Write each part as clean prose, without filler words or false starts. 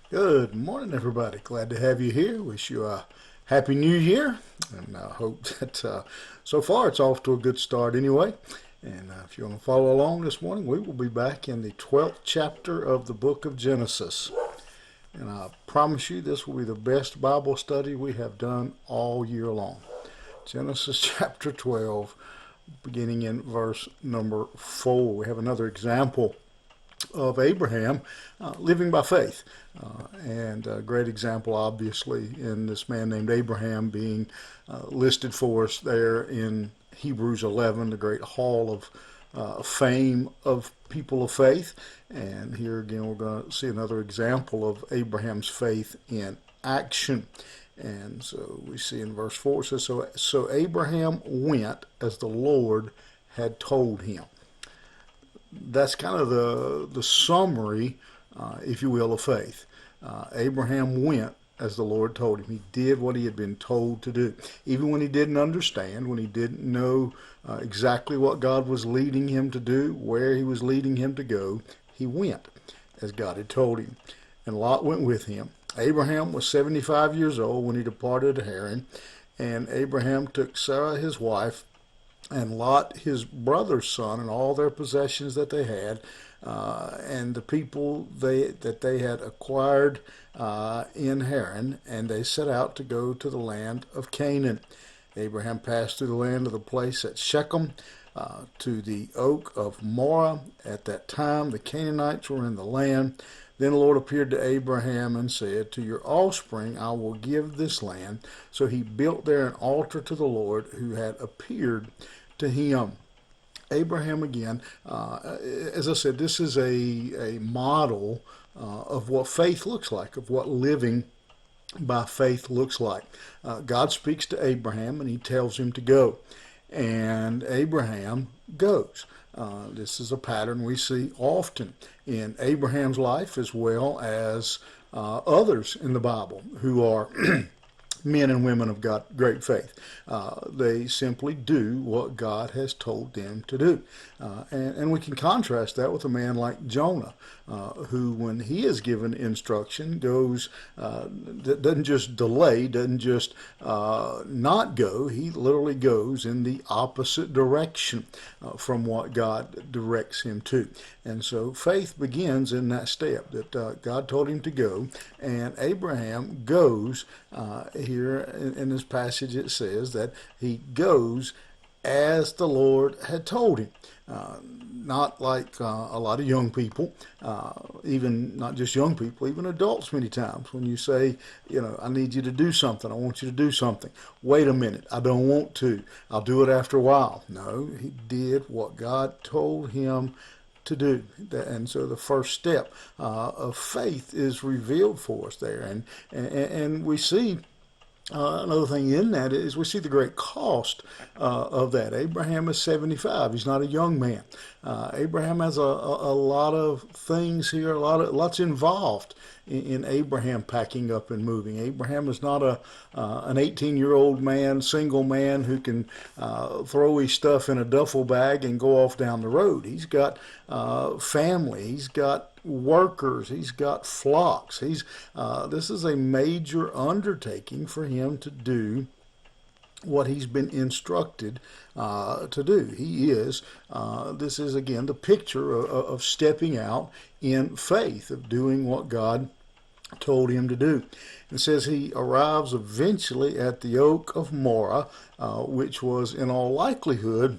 Good morning, everybody. Glad to have you here. Wish you a happy new year, and I hope that so far it's off to a good start anyway. And if you want to follow along this morning, we will be back in the 12th chapter of the book of Genesis. And I promise you, this will be the best Bible study we have done all year long. Genesis chapter 12, beginning in verse number 4. We have another example of Abraham living by faith. And a great example, obviously, in this man named Abraham being listed for us there in Hebrews 11, the great hall of fame of people of faith. And here again, we're going to see another example of Abraham's faith in action. And so we see in verse 4, it says, so Abraham went as the Lord had told him. That's kind of the summary, if you will, of faith. Abraham went as the Lord told him. He did what he had been told to do. Even when he didn't understand, when he didn't know exactly what God was leading him to do, where he was leading him to go, he went as God had told him. And Lot went with him. Abraham was 75 years old when he departed to Haran, and Abraham took Sarah his wife and Lot his brother's son and all their possessions that they had, and the people that they had acquired in Haran, and they set out to go to the land of Canaan. Abraham passed through the land of the place at Shechem to the oak of Moreh. At that time the Canaanites were in the land. Then the Lord appeared to Abraham and said, to your offspring I will give this land. So he built there an altar to the Lord who had appeared to him. Abraham again, as I said, this is a model of what faith looks like, of what living by faith looks like. God speaks to Abraham and he tells him to go. And Abraham goes. This is a pattern we see often in Abraham's life as well as others in the Bible who are men and women of God, great faith. They simply do what God has told them to do. And we can contrast that with a man like Jonah, who, when he is given instruction, goes, doesn't just delay, doesn't just not go. He literally goes in the opposite direction from what God directs him to. And so faith begins in that step that God told him to go, and Abraham goes. Here in this passage it says that he goes as the Lord had told him. Not like a lot of young people, even not just young people, even adults many times. When you say, I need you to do something, I want you to do something. Wait a minute, I don't want to. I'll do it after a while. No, he did what God told him to do. And so the first step of faith is revealed for us there. And we see another thing in that is we see the great cost of that. Abraham is 75. He's not a young man. Abraham has a lot of things here, lots involved in Abraham packing up and moving. Abraham is not an 18-year-old man, single man who can throw his stuff in a duffel bag and go off down the road. He's got family. He's got workers. He's got flocks. This is a major undertaking for him to do what he's been instructed to do. This is again the picture of stepping out in faith, of doing what God told him to do. It says he arrives eventually at the oak of Moreh, which was in all likelihood,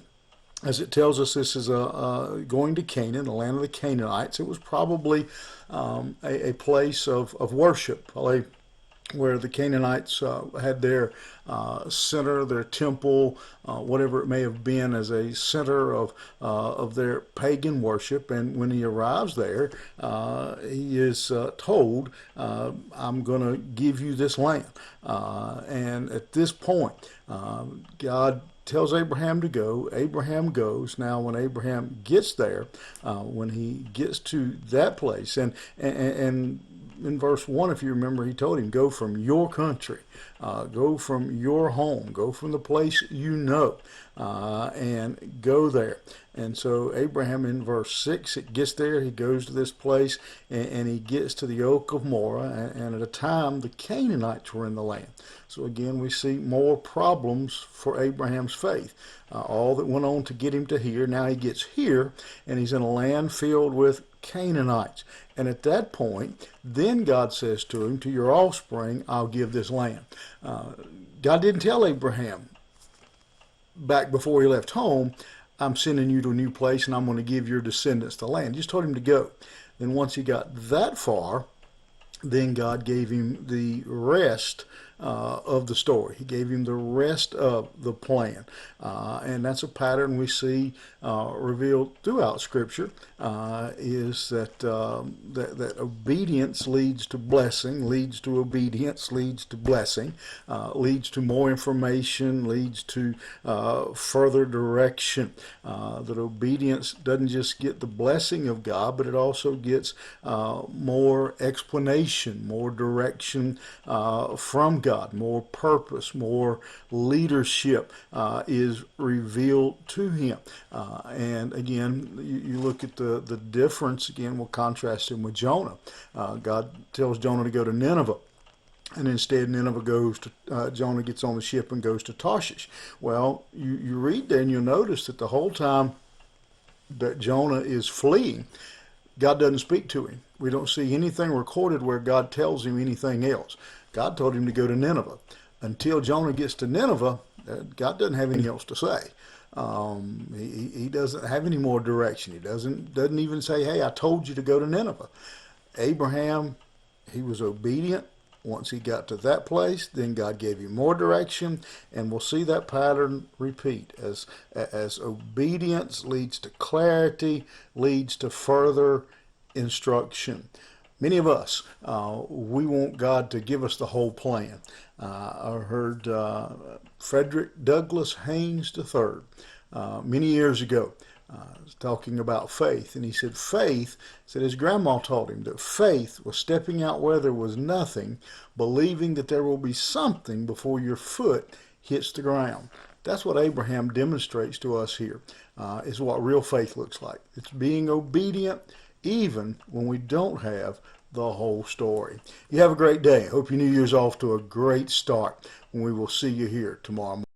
as it tells us, this is going to Canaan, the land of the Canaanites. It was probably a place of worship, probably where the Canaanites had their center, their temple, whatever it may have been, as a center of their pagan worship. And when he arrives there, he is told, I'm going to give you this land. And at this point, God tells Abraham to go. Abraham goes. Now, when Abraham gets there, when he gets to that place, and in verse 1, if you remember, he told him, go from your country, go from your home, go from the place you know, and go there. And so Abraham in verse 6, it gets there, he goes to this place, and he gets to the oak of Moreh, and at a time the Canaanites were in the land. So again, we see more problems for Abraham's faith. All that went on to get him to here, now he gets here, and he's in a land filled with Canaanites. And at that point, then God says to him, to your offspring, I'll give this land. God didn't tell Abraham back before he left home, I'm sending you to a new place and I'm going to give your descendants the land. He just told him to go. Then once he got that far, then God gave him the rest of the story. He gave him the rest of the plan. And that's a pattern we see revealed throughout Scripture, is that, that obedience leads to blessing, leads to obedience, leads to blessing, leads to more information, leads to further direction. That obedience doesn't just get the blessing of God, but it also gets more explanation, more direction from God, more purpose, more leadership is revealed to him. And again, you look at the difference, again, we'll contrast him with Jonah. God tells Jonah to go to Nineveh. And instead, Nineveh goes to, Jonah gets on the ship and goes to Tarshish. Well, you read there and you'll notice that the whole time that Jonah is fleeing, God doesn't speak to him. We don't see anything recorded where God tells him anything else. God told him to go to Nineveh. Until Jonah gets to Nineveh, God doesn't have anything else to say. He doesn't have any more direction. He doesn't even say, hey, I told you to go to Nineveh. Abraham, he was obedient. Once he got to that place, then God gave him more direction, and we'll see that pattern repeat as obedience leads to clarity, leads to further instruction. Many of us, we want God to give us the whole plan. I heard Frederick Douglass Haynes III many years ago talking about faith, and he said said his grandma taught him that faith was stepping out where there was nothing, believing that there will be something before your foot hits the ground. That's what Abraham demonstrates to us here, is what real faith looks like. It's being obedient even when we don't have the whole story. You have a great day. Hope your New Year's off to a great start, and we will see you here tomorrow morning.